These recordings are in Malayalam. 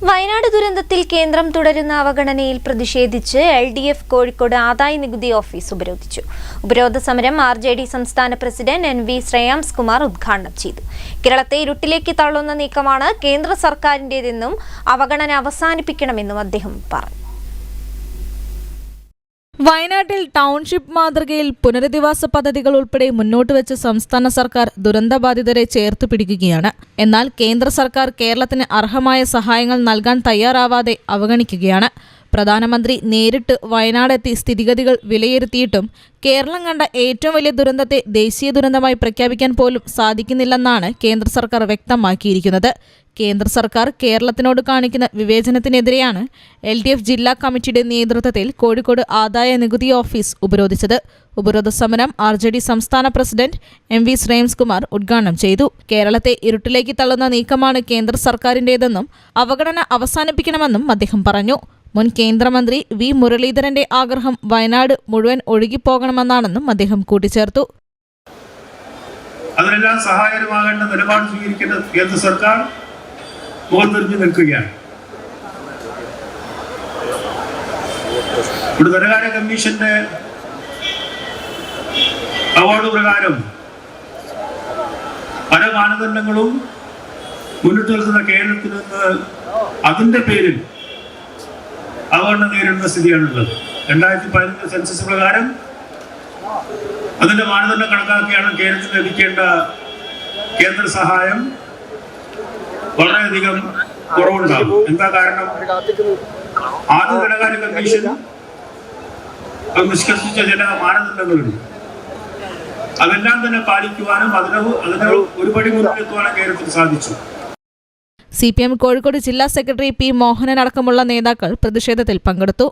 വയനാട് ദുരന്തത്തിൽ കേന്ദ്രം തുടരുന്ന അവഗണനയിൽ പ്രതിഷേധിച്ച് LDF കോഴിക്കോട് ആദായനികുതി ഓഫീസ് ഉപരോധിച്ചു. ഉപരോധ സമരം RJD സംസ്ഥാന പ്രസിഡന്റ് NV ശ്രേയാംസ്കുമാർ ഉദ്ഘാടനം ചെയ്തു. കേരളത്തെ ഇരുട്ടിലേക്ക് തള്ളുന്ന നീക്കമാണ് കേന്ദ്ര സർക്കാരിന്റേതെന്നും അവഗണന അവസാനിപ്പിക്കണമെന്നും അദ്ദേഹം പറഞ്ഞു. വയനാട്ടിൽ ടൗൺഷിപ്പ് മാതൃകയിൽ പുനരധിവാസ പദ്ധതികൾ ഉൾപ്പെടെ മുന്നോട്ട് വെച്ച് സംസ്ഥാന സർക്കാർ ദുരന്തബാധിതരെ ചേർത്ത് പിടിക്കുകയാണ്. എന്നാൽ കേന്ദ്ര സർക്കാർ കേരളത്തിന് അർഹമായ സഹായങ്ങൾ നൽകാൻ തയ്യാറാവാതെ അവഗണിക്കുകയാണ്. പ്രധാനമന്ത്രി നേരിട്ട് വയനാടെത്തി സ്ഥിതിഗതികൾ വിലയിരുത്തിയിട്ടും കേരളം കണ്ട ഏറ്റവും വലിയ ദുരന്തത്തെ ദേശീയ ദുരന്തമായി പ്രഖ്യാപിക്കാൻ പോലും സാധിക്കുന്നില്ലെന്നാണ് കേന്ദ്ര സർക്കാർ വ്യക്തമാക്കിയിരിക്കുന്നത്. കേന്ദ്ര സർക്കാർ കേരളത്തിനോട് കാണിക്കുന്ന വിവേചനത്തിനെതിരെയാണ് LDF ജില്ലാ കമ്മിറ്റിയുടെ നേതൃത്വത്തിൽ കോഴിക്കോട് ആദായ നികുതി ഓഫീസ് ഉപരോധിച്ചത്. ഉപരോധ സമരം RJD സംസ്ഥാന പ്രസിഡന്റ് NV ശ്രേയാംസ്കുമാർ ഉദ്ഘാടനം ചെയ്തു. കേരളത്തെ ഇരുട്ടിലേക്ക് തള്ളുന്ന നീക്കമാണ് കേന്ദ്ര സർക്കാരിന്റേതെന്നും അവഗണന അവസാനിപ്പിക്കണമെന്നും അദ്ദേഹം പറഞ്ഞു. മുൻ കേന്ദ്രമന്ത്രി V മുരളീധരന്റെ ആഗ്രഹം വയനാട് മുഴുവൻ ഒഴുകിപ്പോകണമെന്നാണെന്നും അദ്ദേഹം കൂട്ടിച്ചേർത്തു. അതിനെല്ലാം സഹായകരമാകേണ്ട നിലപാട് സ്വീകരിക്കേണ്ട കേന്ദ്ര സർക്കാർ മുഖംതിരിഞ്ഞു നിൽക്കുകയാണ്. ഇവിടെ ധനകാര്യ കമ്മീഷന്റെ അവാർഡ് പ്രകാരം പല മാനദണ്ഡങ്ങളും മുന്നിട്ട് നിൽക്കുന്ന കേരളത്തിൽ നിന്ന് അതിന്റെ പേരിൽ അവഗണന നേരിടുന്ന സ്ഥിതിയാണുള്ളത്. 2015 സെൻസസ് പ്രകാരം അതിന്റെ മാനദണ്ഡം കണക്കാക്കിയാണ് കേരളത്തിന് ലഭിക്കേണ്ട കേന്ദ്ര സഹായം വളരെയധികം കുറവുണ്ടാകും. എന്താ കാരണം? ആദ്യ ധനകാര്യ കമ്മീഷൻ നിഷ്കർഷിച്ച ചില മാനദണ്ഡങ്ങളുണ്ട്. അതെല്ലാം തന്നെ പാലിക്കുവാനും അതിന് ഒരുപടി മുന്നിലെത്തുവാനും കേരളത്തിന് സാധിച്ചു. CPM കോഴിക്കോട് ജില്ലാ സെക്രട്ടറി P മോഹനൻ അടക്കമുള്ള നേതാക്കൾ പ്രതിഷേധത്തിൽ പങ്കെടുത്തു.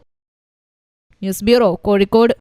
News bureau, Kozhikode.